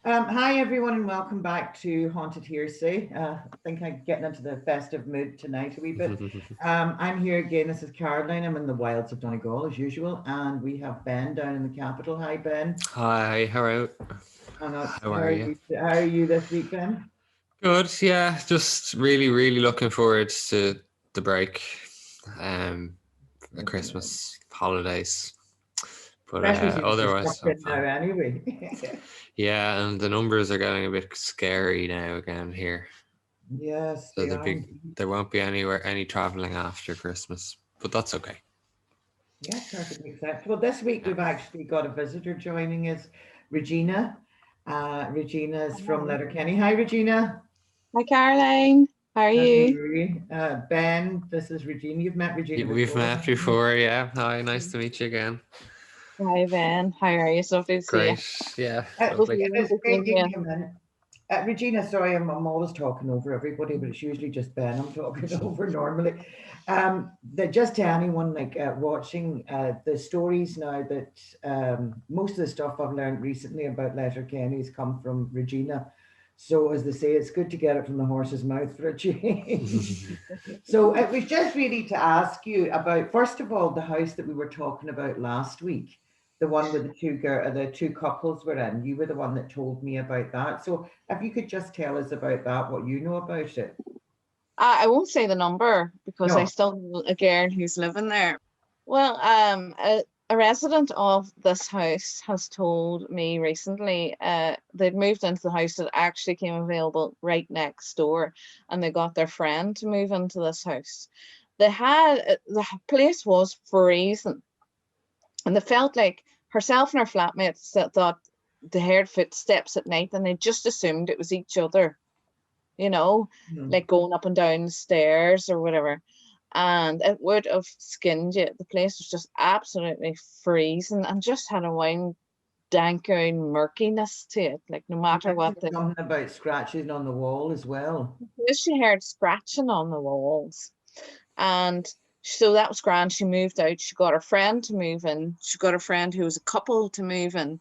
Hi everyone and welcome back to Haunted Hearsay. I think I'm getting into the festive mood tonight a wee bit. I'm here again. This is Caroline. I'm in the wilds of Donegal as usual, and we have Ben down in the capital. Hi Ben. Hi, how How are are you? you? How are you this week, Ben? Good, yeah. Just really looking forward to the break, the Definitely. Christmas holidays. But Especially since you're otherwise, stuck I'm in now fine. anyway. Yeah, and the numbers are getting a bit scary now again here. Yes, So they are indeed. there won't be any traveling after Christmas, but that's okay. Yeah, perfectly acceptable. This week Yeah. we've actually got a visitor joining us, Regina. Regina is from Hi. Letterkenny. Hi, Regina. Hi, Caroline. How are Hi, you? Ben, this is Regina. You've met Regina We've before, met haven't you? before, yeah. Hi, nice to meet you again. Hi, Ben. How are you? So lovely to see you. Great, yeah, Lovely lovely. It is to great see you you. came in. Regina, sorry, I'm always talking over everybody, but it's usually just Ben I'm talking over normally. That just to anyone like watching the stories now that most of the stuff I've learned recently about Letterkenny's come from Regina. So as they say, it's good to get it from the horse's mouth for a change. So it was just really to ask you about, first of all, the house that we were talking about last week, the one with the two couples were in. You were the one that told me about that. So if you could just tell us about that, what you know about it. I won't say the number because I No. still know a girl who's living there. Well, a resident of this house has told me recently they'd moved into the house that actually came available right next door, and they got their friend to move into this house. They had the place was freezing, and they felt like herself and her flatmates that thought they heard footsteps at night, and they just assumed it was each other, you know, Hmm. like going up and down the stairs or whatever. And it would have skinned you. The place was just absolutely freezing and just had a wine dank murkiness to it. Like no You matter what mentioned the something about scratching on the wall as well. she heard scratching on the walls. And so that was grand. She moved out. She got her friend to move in. She got her friend who was a couple to move in.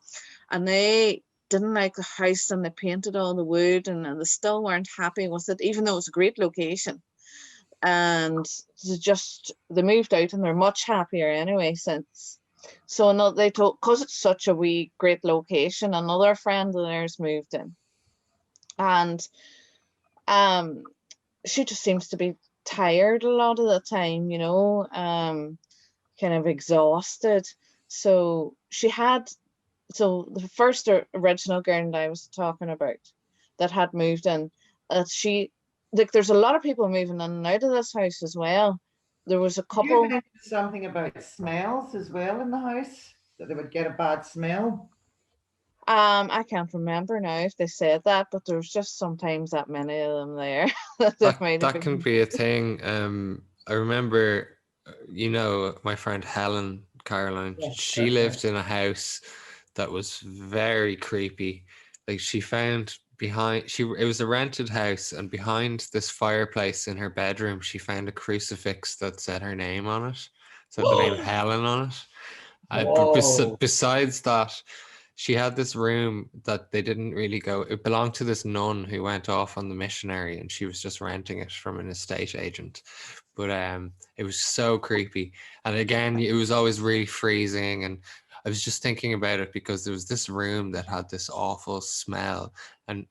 And they didn't like the house and they painted all the wood and they still weren't happy with it, even though it was a great location. And they moved out and they're much happier anyway since. So another they told because it's such a wee great location, another friend of theirs moved in. And um she just seems to be tired a lot of the time, kind of exhausted. So she had, so the first original girl that I was talking about that had moved in, she, like, there's a lot of people moving in and out of this house as well. There was a You couple. mentioned something about smells as well in the house, that they would get a bad smell. I can't remember now if they said that, but there was just sometimes that many of them there that it That might have that can been. be a thing. I remember, my friend Helen Caroline. Yes, She that's right. lived in a house that was very creepy. Like she found behind it was a rented house, and behind this fireplace in her bedroom, she found a crucifix that said her name on it. So the name Helen on it. Whoa. Besides that, she had this room that they didn't really go. It belonged to this nun who went off on the missionary, and she was just renting it from an estate agent. But it was so creepy, and again, it was always really freezing. And I was just thinking about it because there was this room that had this awful smell, and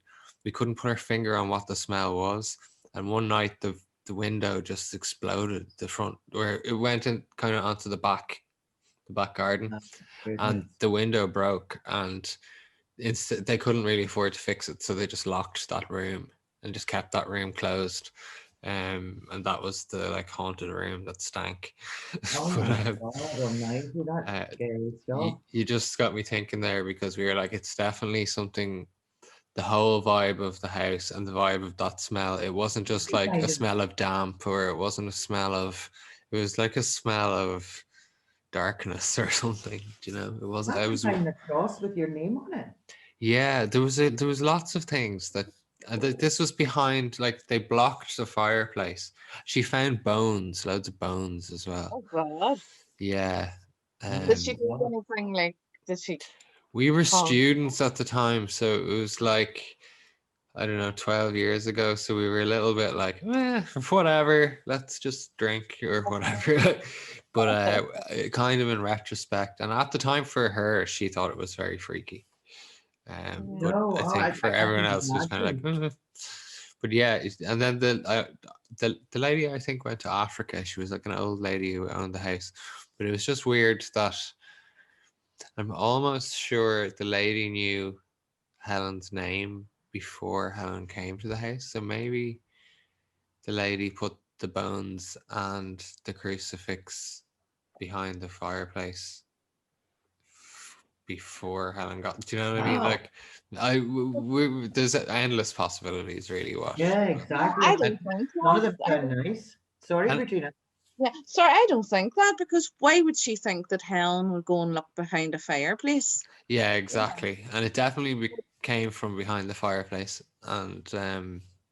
we couldn't put our finger on what the smell was. And one night, the window just exploded. The front, where it went in kind of onto the back garden, Oh, and goodness. the window broke, and they couldn't really afford to fix it, so they just locked that room and just kept that room closed. And that was the like haunted room that stank. Oh But my God almighty, that's uh, scary you, stuff. you just got me thinking there, because we were like, it's definitely something. The whole vibe of the house and the vibe of that smell, it wasn't just You like a kind of, smell of damp, or it wasn't a smell of, it was like a smell of darkness or something. It wasn't. that's I the was. kind of cross with your name on it. Yeah, there was lots of things that this was behind. Like they blocked the fireplace. She found bones, loads of bones as well. Oh God. Yeah. Oh my Did she Um. do God. anything like, did she? We were Oh, students at the time, so it was like, I don't know, 12 years ago. So we were a little bit like, whatever, let's just drink or whatever. But kind of in retrospect, and at the time for her, she thought it was very freaky. But No, I oh, think for I everyone can else, it was kind of imagine. like, but yeah. And then the lady, I think, went to Africa. She was like an old lady who owned the house, but it was just weird that I'm almost sure the lady knew Helen's name before Helen came to the house. So maybe the lady put the bones and the crucifix behind the fireplace before Helen got. Do you know what I mean? Wow. Like, there's endless possibilities, really. What? Yeah, no, exactly. I And, don't think None of them that. sound nice. Sorry, and Regina. Yeah, sorry, I don't think that, because why would she think that Helen would go and look behind a fireplace? yeah, exactly. And it definitely came from behind the fireplace, and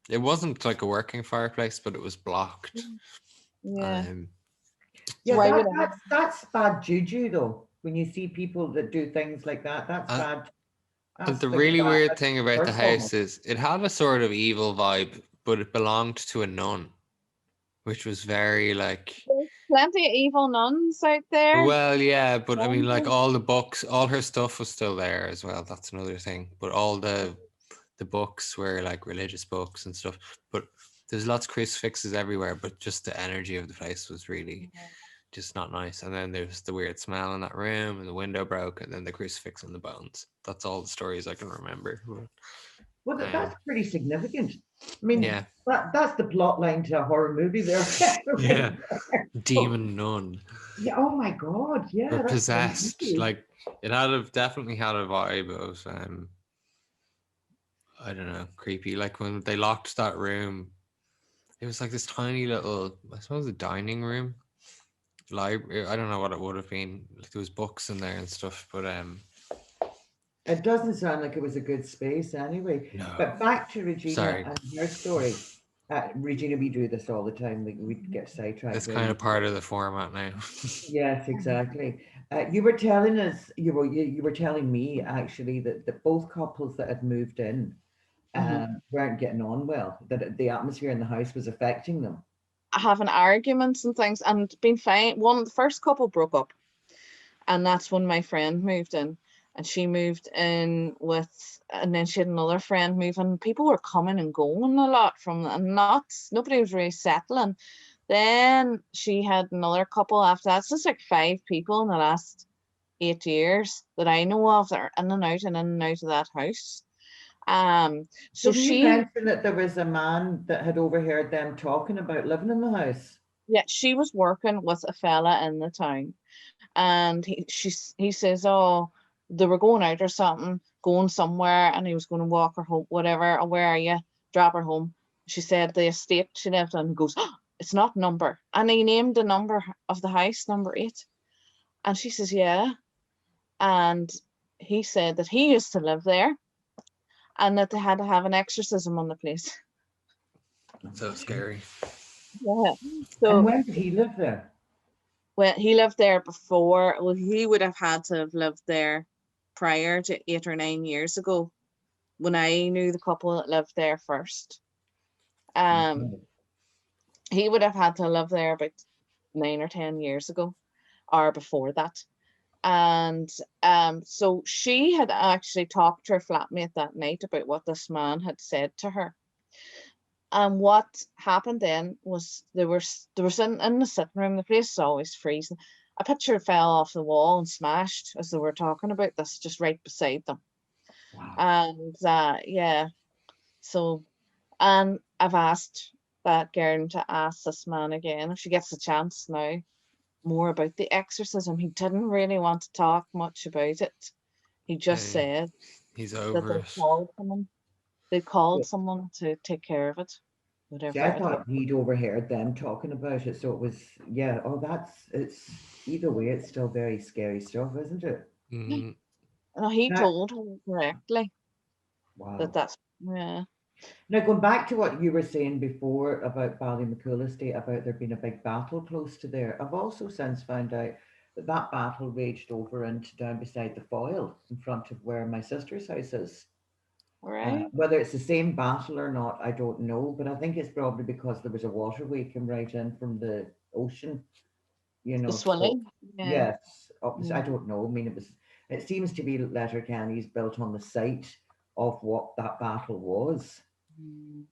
it wasn't like a working fireplace, but it was blocked. Yeah. Um, So Yeah, why would that's bad juju though. When you see people that do things like that, that's and, bad. and That's the like a really bad weird thing about the curse almost. house is it had a sort of evil vibe, but it belonged to a nun, which was very like. there's plenty of evil nuns out there? Well, yeah, but I mean, like Nuns. all the books, all her stuff was still there as well. That's another thing. But all the books were like religious books and stuff. But there's lots of crucifixes everywhere. But just the energy of the place was really just not nice. And then there's the weird smell in that room, and the window broke, and then the crucifix and the bones. That's all the stories I can remember. Well, Um, that's pretty significant. I mean, yeah, that's the plot line to a horror movie there. yeah, Oh, demon nun yeah. Oh my God. or Yeah, that's possessed. crazy. Like it had definitely had a vibe of I don't know, creepy. Like when they locked that room, it was like this tiny little, I suppose, a dining room, library. I don't know what it would have been. Like there was books in there and stuff, but It doesn't sound like it was a good space anyway. no. But back to Regina Sorry, and her story. Regina, we do this all the time. We get it's sidetracked very kind of easily. part of the format now. Yes, exactly. You were telling us, you were telling me actually that both couples that had moved in Mhm. weren't getting on well, that the atmosphere in the house was affecting them. Having arguments and things and been fine. The first couple broke up, and that's when my friend moved in. And she moved in with, and then she had another friend move in. People were coming and going a lot from, and nobody was really settling. Then she had another couple after that. So it's like 5 people in the last 8 years that I know of that are in and out and in and out of that house. So Didn't you she, mention that there was a man that had overheard them talking about living in the house? yeah, she was working with a fella in the town, and he says, oh, they were going out or something, going somewhere, and he was going to walk her home, whatever. Oh, where are you? Drop her home. She said the estate she lived on. He goes, oh, it's not number, and he named the number of the house, number 8, and she says, yeah, and he said that he used to live there, and that they had to have an exorcism on the place. So scary. Yeah. And So when did he live there? when he lived there before, well, he would have had to have lived there prior to 8 or 9 years ago, when I knew the couple that lived there first. Um, Okay. he would have had to live there about 9 or 10 years ago, or before that. And so she had actually talked to her flatmate that night about what this man had said to her. And what happened then was they were sitting in the sitting room. The place is always freezing. A picture fell off the wall and smashed as they were talking about this, just right beside them. Wow. And yeah, so, and I've asked that girl to ask this man again if she gets a chance now, more about the exorcism. He didn't really want to talk much about it. He just Hey, said he's that over they it. called someone. They called someone to take care of it, See, whatever I it is. thought he'd overheard them talking about it, so it was, yeah. Oh, it's either way, it's still very scary stuff, isn't it? Mm, No, he That, told her correctly that wow. that's, yeah. Now, going back to what you were saying before about Ballymacool Estate, about there being a big battle close to there, I've also since found out that battle raged over and down beside the foil in front of where my sister's house is. All right. Whether it's the same battle or not, I don't know, but I think it's probably because there was a waterway came right in from the ocean, The so swelling. Yeah. yes, I don't know. I mean, it seems to be that Letterkenny is built on the site of what that battle was. Mm.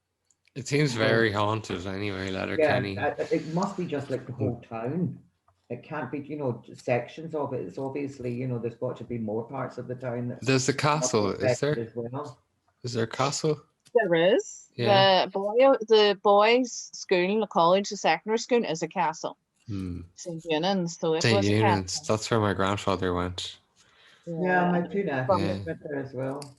It seems So very haunted anyway, yeah, Letterkenny. it must be just like the whole town. It can't be, sections of it. It's obviously, there's got to be more parts of the town that There's a must be castle, is affected there? as well. Is there a castle? There is Yeah. the boys' school, the college, the secondary school is a castle. Hmm. St. Eunan's, so it St. was a Eunan's. castle. That's where my grandfather went. Yeah, Yeah, my and it was two from nephews Yeah. went there as well.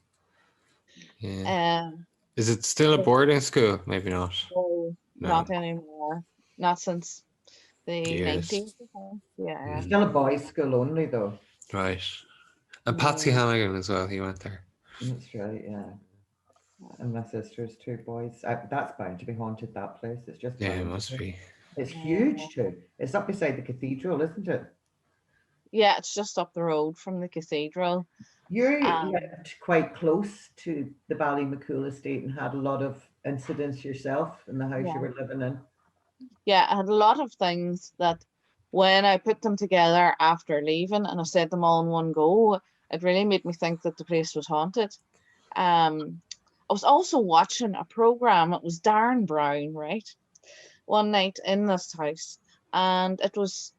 Yeah. um Is it still a the- boarding school? Maybe not. no, No. not anymore. Not since the Years. 90s, I think. Yeah. Still a boys' school only, though. Right. And Patsy Yeah. Hannigan as well. He went there. That's right, yeah. And my sister's two boys. That's bound to be haunted, that place. It's just Yeah, it bound to must be. be. It's Yeah. huge, too. It's up beside the cathedral, isn't it? Yeah, it's just up the road from the cathedral. You Um, lived quite close to the Ballymacool estate and had a lot of incidents yourself in the house you yeah. were living in. Yeah, I had a lot of things that when I put them together after leaving and I said them all in one go, it really made me think that the place was haunted. I was also watching a program, it was Darren Brown, right? One night in this house, and it was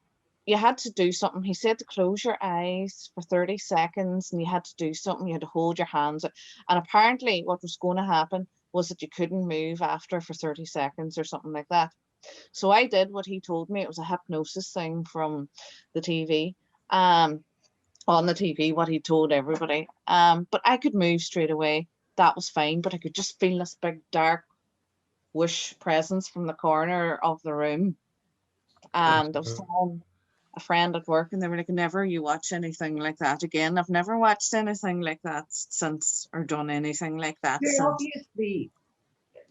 you had to do something. He said to close your eyes for 30 seconds and you had to do something, you had to hold your hands out. And apparently what was going to happen was that you couldn't move after for 30 seconds or something like that. So I did what he told me. It was a hypnosis thing from the TV. On the TV, what he told everybody. But I could move straight away. That was fine. But I could just feel this big dark whoosh presence from the corner of the room. And I was telling a friend at work, and they were like, "Never you watch anything like that again." I've never watched anything like that since, or done anything like that You're since. obviously,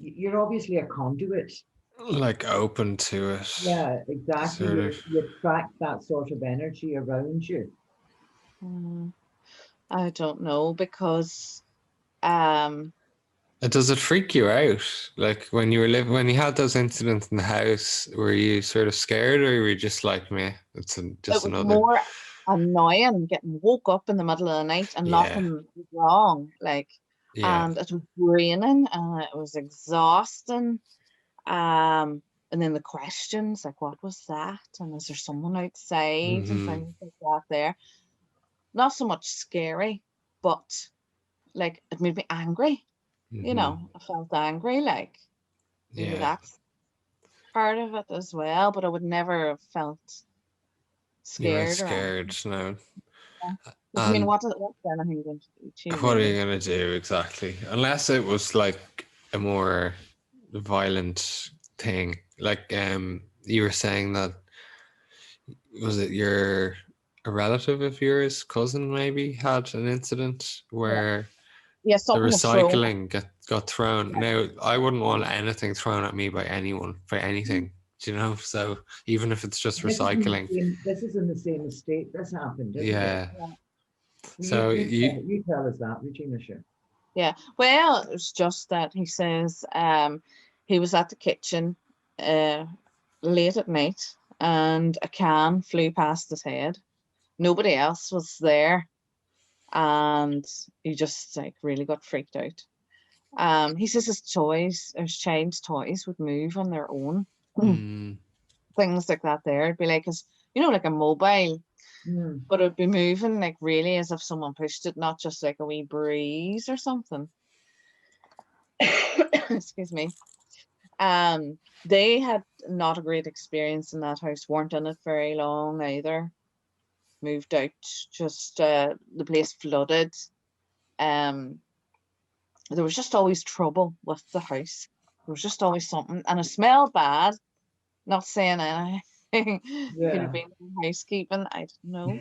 you're obviously a conduit. Like open to it. Yeah, exactly. Sort of. You attract that sort of energy around you. I don't know, because um Does it freak you out? Like when you were when you had those incidents in the house, were you sort of scared, or were you just like me? It's it just was another. more annoying getting woke up in the middle of the night and Yeah. nothing was wrong, like, Yeah. and it was raining and it was exhausting. And then the questions like, what was that? And is there someone outside? Mhm. And things like that there. Not so much scary, but like it made me angry. Mhm. I felt angry, like maybe Yeah. that's part of it as well, but I would never have felt You weren't scared or anything. scared, no. Because I mean, And what's anything going to do to you, what are really? you gonna do exactly? Unless it was like a more violent thing. Like you were saying that, was it a relative of yours, cousin maybe, had an incident where Yeah, the something was thrown. recycling got thrown. Yeah. Now I wouldn't want anything thrown at me by anyone for anything. Do you know? So even if it's just recycling. This is in the same estate. This happened, isn't it? Yeah. Yeah. So You tell us that, Regina. Sure. Yeah. Well, it was just that he says he was at the kitchen late at night and a can flew past his head. Nobody else was there. And he just like really got freaked out. He says his child's toys would move on their own. Things like that there. It'd be like like a mobile, but it'd be moving like really as if someone pushed it, not just like a wee breeze or something. Excuse me. They had not a great experience in that house, weren't in it very long either. Moved out, just the place flooded. There was just always trouble with the house. There was just always something, and it smelled bad. Not saying anything. Could have been housekeeping. I don't know.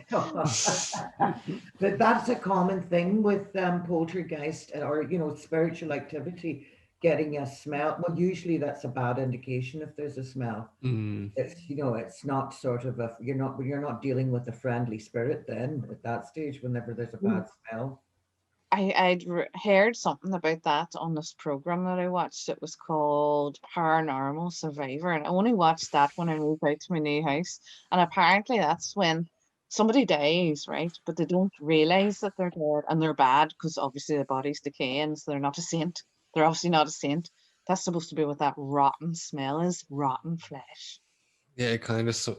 But that's a common thing with poltergeist or spiritual activity. getting a smell. Well, usually that's a bad indication if there's a smell. Mm. It's, it's not sort of you're not dealing with a friendly spirit then at that stage whenever there's a bad smell. Heard something about that on this program that I watched. It was called Paranormal Survivor, and I only watched that when I moved out to my new house. And apparently, that's when somebody dies, right? But they don't realize that they're dead, and they're bad because obviously the body's decaying, so they're not a saint. They're obviously not a saint. That's supposed to be what that rotten smell is, rotten flesh. Yeah, kind of. So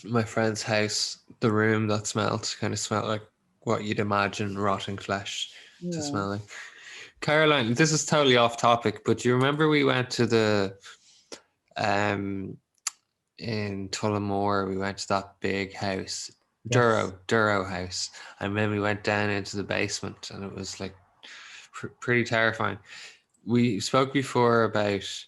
my friend's house, the room that kind of smelled like what you'd imagine rotting flesh to Yeah. smell like. Caroline, this is totally off topic, but do you remember we went to the in Tullamore, we went to that big house, Yes. Duro house, and then we went down into the basement, and it was like pretty terrifying. We spoke before about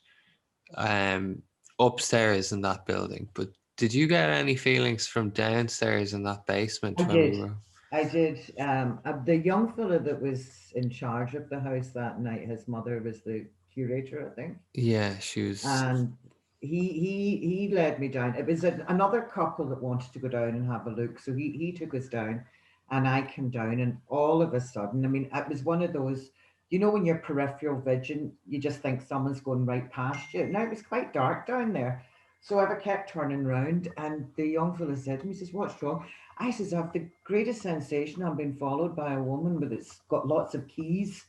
upstairs in that building, but did you get any feelings from downstairs in that basement I when we did. were? I did. The young fella that was in charge of the house that night, his mother was the curator, I think, Yeah, she was. and he led me down. It was another couple that wanted to go down and have a look, so he took us down, and I came down, and all of a sudden, I mean, it was one of those, when you're peripheral vision, you just think someone's going right past you. Now it was quite dark down there, so I kept turning round, and the young fella said to me, he says, "What's wrong?" I says, "I have the greatest sensation. I'm being followed by a woman with it's got lots of keys."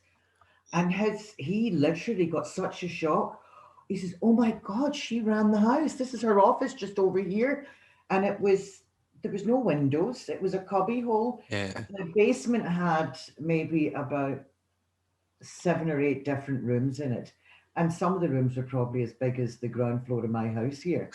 And he literally got such a shock. He says, "Oh my God, she ran the house. This is her office just over here." And there was no windows. It was a cubby hole. Yeah. The basement had maybe about 7 or 8 different rooms in it. And some of the rooms were probably as big as the ground floor of my house here.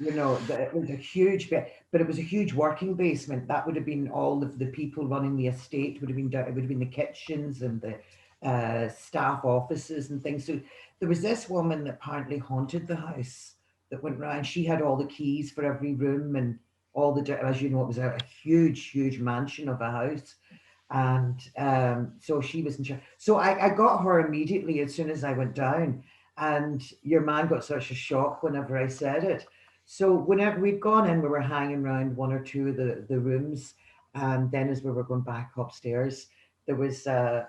It was a huge bit, but it was a huge working basement. That would have been all of the people running the estate would have been down. It would have been the kitchens and the staff offices and things. So there was this woman that apparently haunted the house that went round. She had all the keys for every room and all as you know, it was a huge, huge mansion of a house. And so she was in charge. So I got her immediately as soon as I went down. And your man got such a shock whenever I said it. So whenever we'd gone in, we were hanging around one or two of the rooms. And then as we were going back upstairs, there was an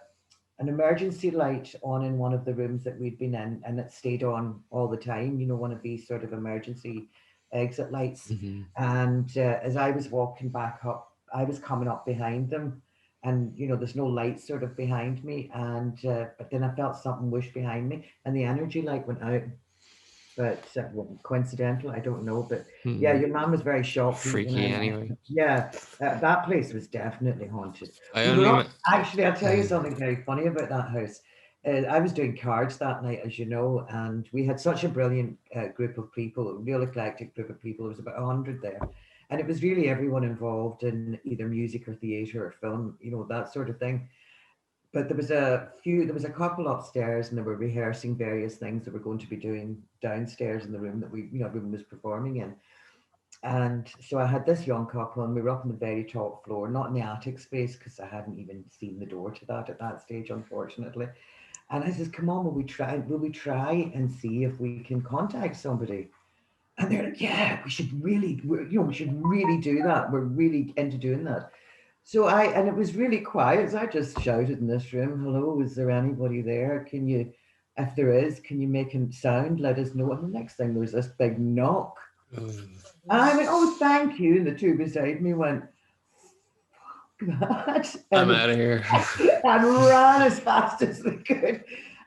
emergency light on in one of the rooms that we'd been in, and it stayed on all the time, one of these sort of emergency exit lights. Mm-hmm. And as I was walking back up, I was coming up behind them, and there's no light sort of behind me, and but then I felt something whoosh behind me, and the energy light went out. But coincidental, I don't know. But yeah, your mom was very shocked. Freaky anyway. Yeah, that place was definitely haunted. Actually, I'll tell you something very funny about that house. I was doing cards that night, as you know, and we had such a brilliant group of people, a real eclectic group of people. There was about 100 there. And it was really everyone involved in either music or theatre or film, that sort of thing. But there was a couple upstairs, and they were rehearsing various things that we're going to be doing downstairs in the room that everyone was performing in. And so I had this young couple, and we were up on the very top floor, not in the attic space, because I hadn't even seen the door to that at that stage, unfortunately. And I says, "Come on, will we try and see if we can contact somebody?" And they're like, "Yeah, we should really do that. We're really into doing that." So and it was really quiet. So I just shouted in this room, "Hello, is there anybody there? If there is, can you make a sound? Let us know." And the next thing, there was this big knock. And I went, "Oh, thank you." And the two beside me went, "That." I'm out of here. And ran as fast as they could.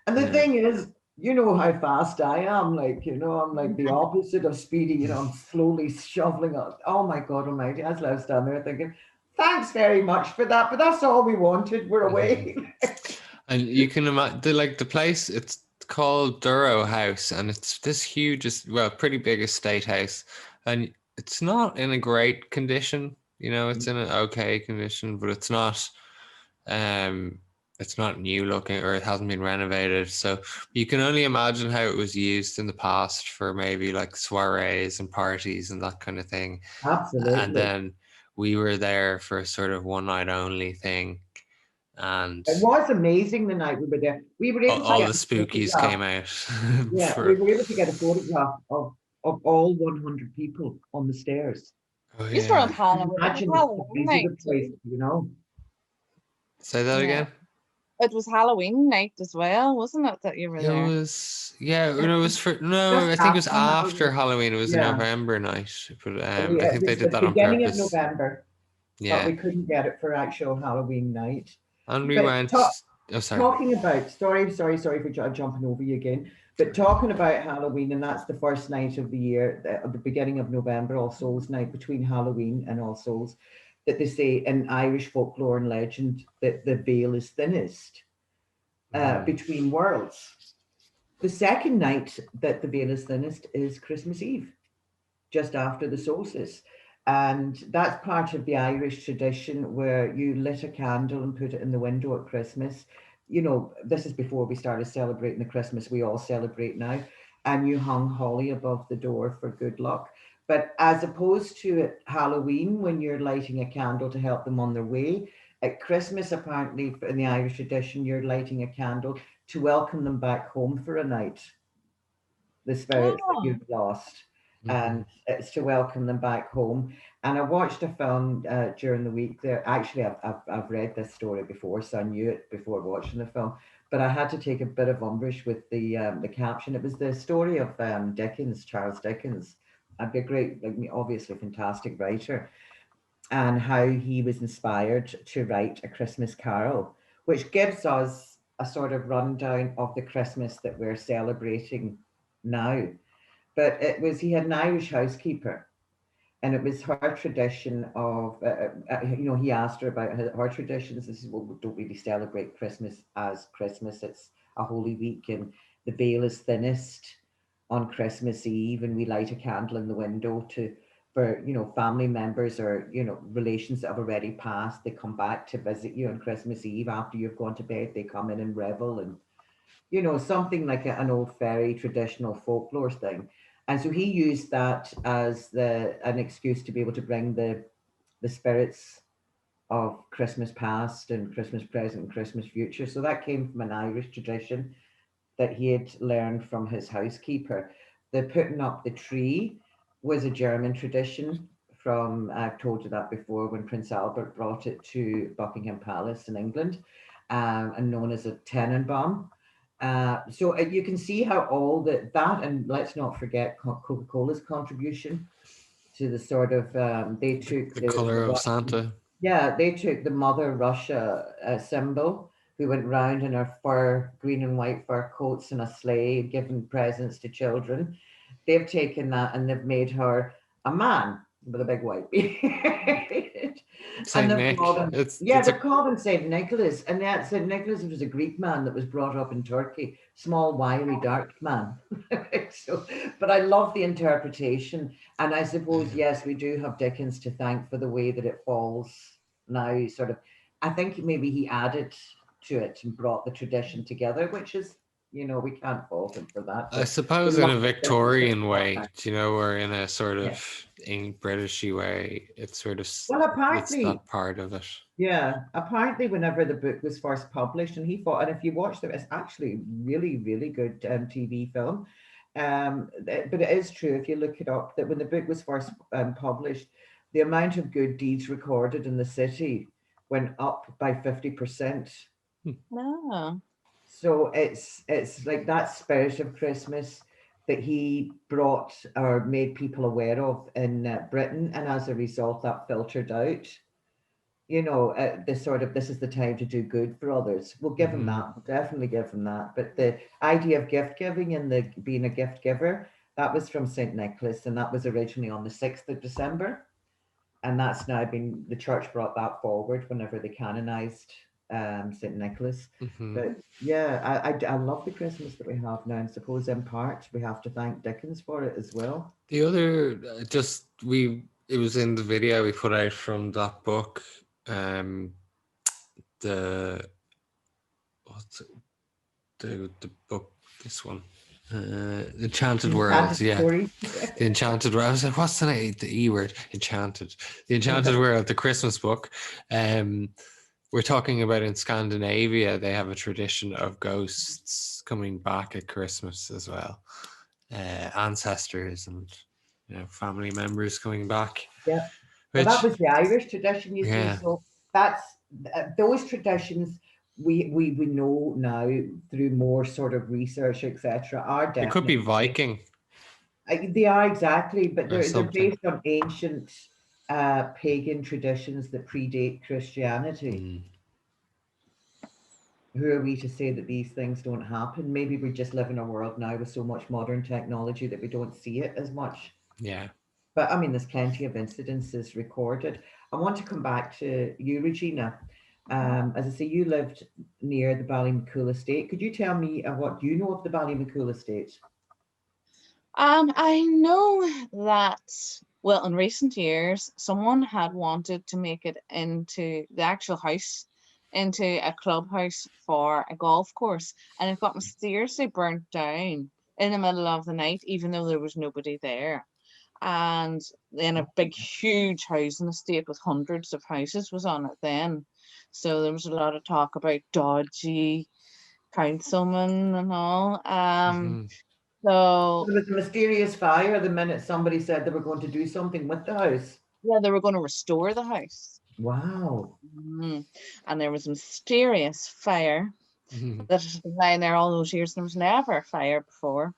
And the thing is, you know how fast I am. I'm like the opposite of speedy. I'm slowly shoveling up. Oh my God Almighty! As I was standing there thinking, "Thanks very much for that, but that's all we wanted. We're away." And you can imagine the place. It's called Duro House, and it's this huge, pretty big estate house, and it's not in a great condition. It's in an okay condition, but it's not. It's not new looking, or it hasn't been renovated. So you can only imagine how it was used in the past for maybe like soirees and parties and that kind of thing. Absolutely. And then we were there for a sort of one night only thing. and It was amazing the night we were there. We were able to all get the a spookies photograph. came out. Yeah, we were able to get a photograph of all 100 people on the stairs. Oh You were on yeah. Halloween. It was Imagine the Halloween size of night the place, too. you know. Say that Yeah. again. It was Halloween night as well, wasn't it, that you were It there? was, yeah, It no, it was was for, no, just I think it was after after Halloween. Halloween. It was a Yeah, November night, but I it think they was the did that on beginning of purpose. November, but Yeah, we couldn't get it for actual Halloween night. and we But went. Oh, sorry. talking about, sorry for jumping over you again, but talking about Halloween, and that's the first night of the year, the beginning of November, All Souls night, between Halloween and All Souls, that they say in Irish folklore and legend that the veil is thinnest between worlds. The second night that the veil is thinnest is Christmas Eve, just after the solstice. And that's part of the Irish tradition where you lit a candle and put it in the window at Christmas. You know, this is before we started celebrating the Christmas we all celebrate now. And you hung holly above the door for good luck. But as opposed to at Halloween, when you're lighting a candle to help them on their way, at Christmas, apparently in the Irish tradition, you're lighting a candle to welcome them back home for a night, the spirits that Oh, you've lost, and it's to welcome them back home. And I watched a film during the week there. Actually, I've read this story before, so I knew it before watching the film. But I had to take a bit of umbrage with the caption. It was the story of Dickens, Charles Dickens, a great, like, obviously fantastic writer, and how he was inspired to write A Christmas Carol, which gives us a sort of rundown of the Christmas that we're celebrating now. But it was, he had an Irish housekeeper, and it was her tradition of, he asked her about her traditions. This is, well, we don't really celebrate Christmas as Christmas. It's a holy week, and the veil is thinnest on Christmas Eve, and we light a candle in the window to, for, family members or, relations that have already passed. They come back to visit you on Christmas Eve after you've gone to bed. They come in and revel, and something like an old fairy traditional folklore thing. And so he used that as an excuse to be able to bring the spirits of Christmas past and Christmas present and Christmas future. So that came from an Irish tradition that he had learned from his housekeeper. The putting up the tree was a German tradition from, I've told you that before, when Prince Albert brought it to Buckingham Palace in England, and known as a Tannenbaum. So you can see how all that, and let's not forget Coca-Cola's contribution to the sort of, they took The color of Santa. yeah, they took the Mother Russia symbol, who went round in her fur, green and white fur coats in a sleigh, giving presents to children. They've taken that and they've made her a man with a big white beard. And Saint they've Nick. called him, It's they've called him Saint Nicholas. And that Saint Nicholas was a Greek man that was brought up in Turkey, small, wiry, dark man. So, but I love the interpretation. And I suppose, yes, we do have Dickens to thank for the way that it falls now. Sort of, I think maybe he added to it and brought the tradition together, which is, we can't fault him for that. I But suppose we in love a the Victorian way, Christmas. or in a sort Yeah. of Britishy way, it's sort of, Well, it's apparently, that part of it. yeah, apparently, whenever the book was first published, and he thought, and if you watch it, it's actually really, really good TV film. But it is true, if you look it up, that when the book was first published, the amount of good deeds recorded in the city went up by 50%. no. So it's like that spirit of Christmas that he brought or made people aware of in Britain, and as a result, that filtered out. This sort of, this is the time to do good for others. We'll give him that. We'll definitely give him that. But the idea of gift giving and the being a gift giver, that was from St. Nicholas, and that was originally on the 6th of December. And that's now been, the church brought that forward whenever they canonized St. Nicholas. But yeah, I love the Christmas that we have now, and suppose in part we have to thank Dickens for it as well. The other, it was in the video we put out from that book, the book, this one, Enchanted World, yeah. The Enchanted World. I was like, what's the name? The E word, Enchanted. The Enchanted World, the Christmas book. We're talking about in Scandinavia, they have a tradition of ghosts coming back at Christmas as well. Ancestors and family members coming back. Yeah. Well, Which, that was the Irish tradition, you see. yeah. So that's those traditions we know now through more sort of research, etc. Are It could be definitely Viking they are exactly, but or they're something. based on ancient pagan traditions that predate Christianity. Who are we to say that these things don't happen? Maybe we just live in a world now with so much modern technology that we don't see it as much. Yeah. But I mean, there's plenty of incidences recorded. I want to come back to you, Regina. As I say, you lived near the Ballymacool estate. Could you tell me what you know of the Ballymacool estate? I know that, well, in recent years, someone had wanted to make it into the actual house, into a clubhouse for a golf course, and it got mysteriously burnt down in the middle of the night, even though there was nobody there. And then a big, huge housing estate with hundreds of houses was on it then. So there was a lot of talk about dodgy councilmen and all. So There was a mysterious fire the minute somebody said they were going to do something with the house. yeah, they were going to restore the house. Wow. And there was a mysterious fire that has been lying there all those years. There was never a fire before.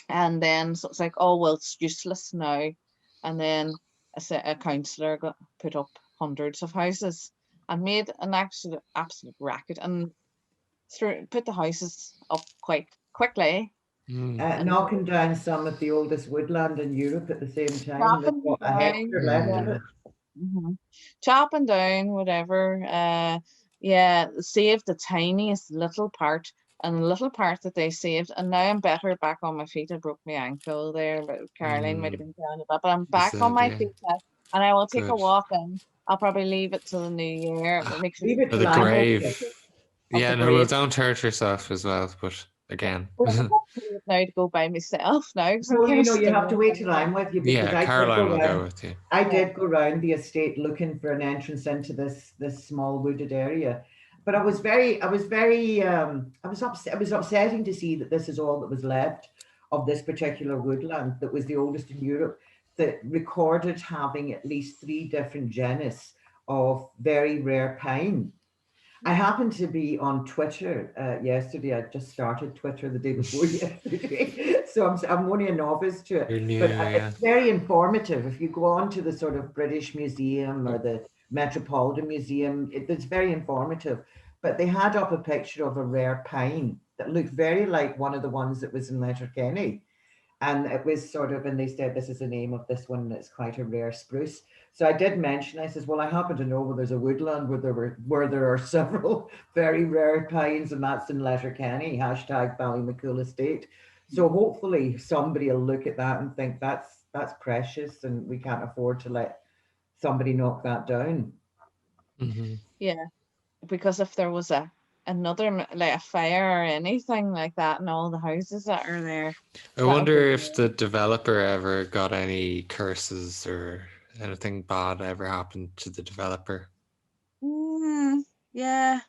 And then so it's like, oh, well, it's useless now. And then a councillor got put up hundreds of houses and made an absolute racket and put the houses up quite quickly. Knocking down some of the oldest woodland in Europe at the same time. Chopping There's a hectare left of it. Chopping down, whatever. Saved the tiniest little part, and the little part that they saved. And now I'm better back on my feet. I broke my ankle there, but Caroline might have been telling about. But I'm back on my feet now, and I will take a walk in. I'll probably leave it till the new year. Make sure Leave it For till the I'm grave. Yeah, no, well, grave. don't hurt yourself as well, but again. Now to go by myself now. Well, you have to wait till I'm with you because Yeah, Caroline will go with you. I did go round the estate looking for an entrance into this small wooded area. But it was upsetting to see that this is all that was left of this particular woodland that was the oldest in Europe, that recorded having at least 3 different genus of very rare pine. I happened to be on Twitter yesterday. I just started Twitter the day before yesterday, so I'm only a novice to it. You're new, but yeah. It's very informative. If you go on to the sort of British Museum or the Metropolitan Museum, it's very informative. But they had up a picture of a rare pine that looked very like one of the ones that was in Letterkenny. And it was sort of, and they said, this is the name of this one, that's quite a rare spruce. So I did mention, I says, well, I happen to know where there's a woodland where there are several very rare pines, and that's in Letterkenny, #Ballymacool Estate. So hopefully somebody will look at that and think that's precious, and we can't afford to let somebody knock that down. Yeah, because if there was another like a fire or anything like that in all the houses that are there. I wonder if the developer ever got any curses or anything bad ever happened to the developer. Yeah.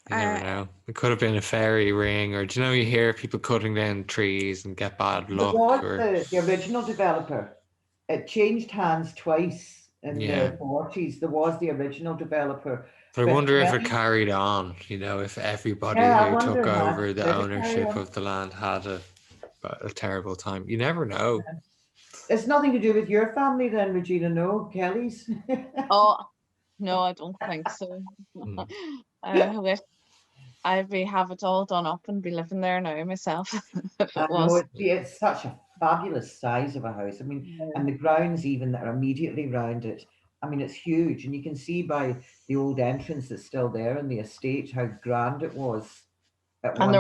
You never know. It could have been a fairy ring, or do you know, you hear people cutting down trees and get bad luck. The original developer. It changed hands twice in the 40s. There was the original developer. But I wonder if it carried on, if everybody who took over the ownership of the land had a terrible time. You never know. It's nothing to do with your family then, Regina, no? Kelly's? Oh, no, I don't think so. I wish I'd have it all done up and be living there now myself. It's such a fabulous size of a house. I mean, and the grounds even that are immediately around it, I mean, it's huge, and you can see by the old entrance that's still there in the estate how grand it was. And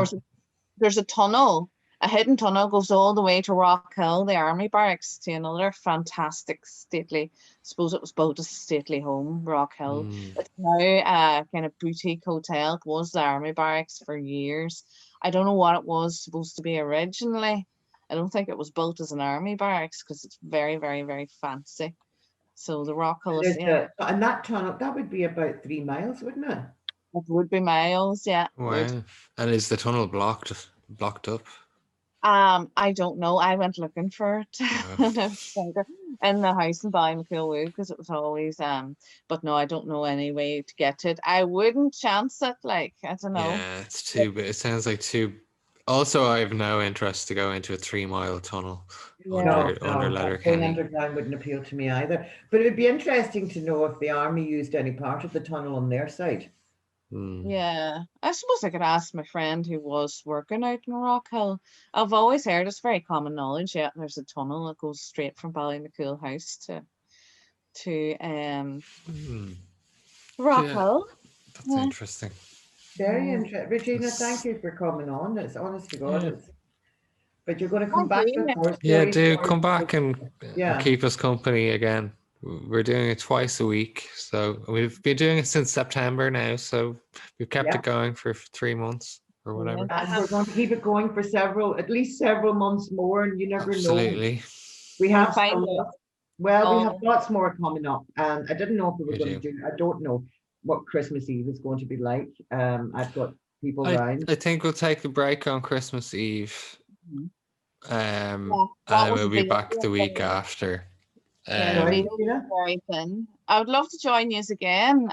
there's a tunnel, a hidden tunnel goes all the way to Rock Hill, the army barracks, to another fantastic stately, I suppose it was built as a stately home, Rock Hill. It's now a kind of boutique hotel. It was the army barracks for years. I don't know what it was supposed to be originally. I don't think it was built as an army barracks because it's very, very, very fancy. So the Rock Hill There's is, and that tunnel, that would be about 3 miles, wouldn't it? it would be miles, yeah. Would. Wow. And is the tunnel blocked up? I don't know. I went looking for it when I was younger in the house in Ballymacool because it was always but no, I don't know any way to get to it. I wouldn't chance it, like, I don't know. Yeah, it's too big. It sounds like too. Also, I have no interest to go into a 3 mile tunnel under Going Letterkenny. underground wouldn't appeal to me either. But it'd be interesting to know if the army used any part of the tunnel on their side. Yeah, I suppose I could ask my friend who was working out in Rock Hill. I've always heard it's very common knowledge. Yeah, there's a tunnel that goes straight from Ballymacool House to Rock Yeah, Hill. that's interesting. Very interesting. Regina, thank you for coming on. It's honest to God, Yeah. it's. But you're going to come Thank back you. with more Yeah, stories. do for come us. back and Yeah. keep us company again. We're doing it twice a week, so we've been doing it since September now. So we've kept it going for 3 months or whatever. And we're going to keep it going for at least several months more, and you never know. Absolutely. We have find we have lots more coming up, and I didn't know if we were going to do. I don't know what Christmas Eve is going to be like. I've got people around. I think we'll take a break on Christmas Eve. And we'll be back the week after. Very thin. I would love to join you again.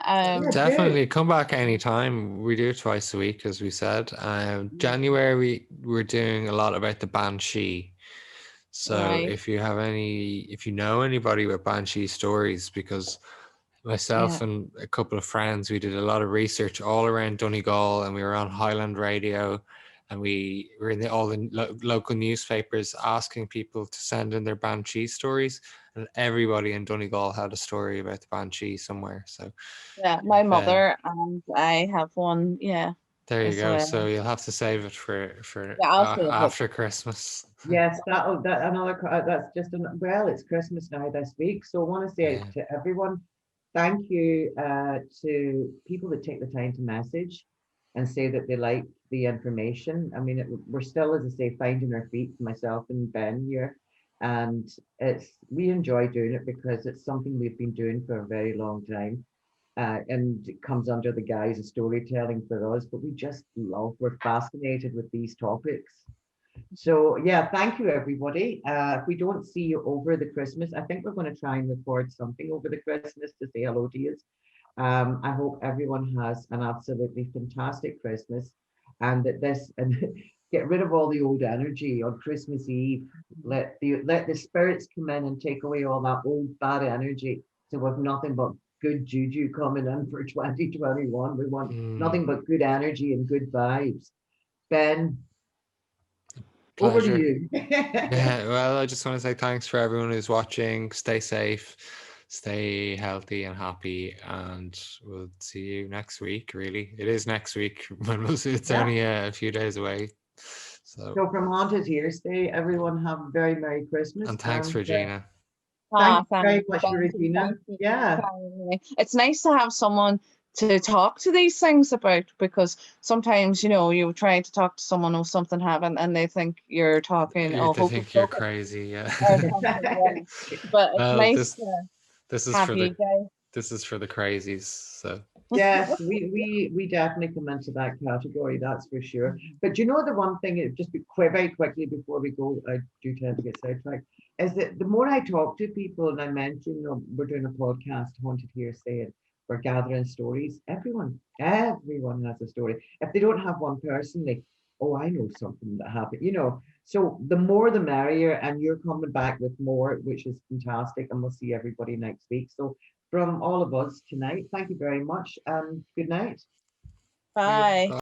Definitely come back anytime. We do it twice a week, as we said. January we're doing a lot about the Banshee. So if you know anybody with Banshee stories, because myself and a couple of friends, we did a lot of research all around Donegal, and we were on Highland Radio, and we were in all the local newspapers asking people to send in their Banshee stories, and everybody in Donegal had a story about the Banshee somewhere. So yeah, my mother and I have one. Yeah, there you go. So you'll have to save it for after Christmas. Yes, that's just well, it's Christmas now this week, so I want to say to everyone, thank you to people that take the time to message and say that they like the information. I mean, we're still, as I say, finding our feet, myself and Ben here, and we enjoy doing it because it's something we've been doing for a very long time. And it comes under the guise of storytelling for us, but we're fascinated with these topics. So yeah, thank you everybody. If we don't see you over the Christmas, I think we're going to try and record something over the Christmas to say hello to you. I hope everyone has an absolutely fantastic Christmas, and get rid of all the old energy on Christmas Eve. Let the spirits come in and take away all that old bad energy. So we have nothing but good juju coming in for 2021. We want nothing but good energy and good vibes. Ben, Pleasure. over to you. Yeah, well, I just want to say thanks for everyone who's watching. Stay safe, stay healthy and happy, and we'll see you next week. Really, it is next week. It's only a few days away. So from Haunted Hearsay, everyone have a very Merry Christmas. And thanks, Regina. Thank you very much, Regina. Yeah. It's nice to have someone to talk to these things about, because sometimes, you try to talk to someone or something happened and they think you're talking. They think you're crazy, yeah. But it's nice this is have for you guys. This is for the crazies. So yes, we definitely come into that category, that's for sure. But the one thing, just very quickly before we go, I do tend to get sidetracked, is that the more I talk to people, and I mentioned we're doing a podcast, Haunted Hearsay, and we're gathering stories. Everyone has a story. If they don't have one personally, I know something that happened, So the more the merrier, and you're coming back with more, which is fantastic, and we'll see everybody next week. So from all of us tonight, thank you very much, and good night. Bye.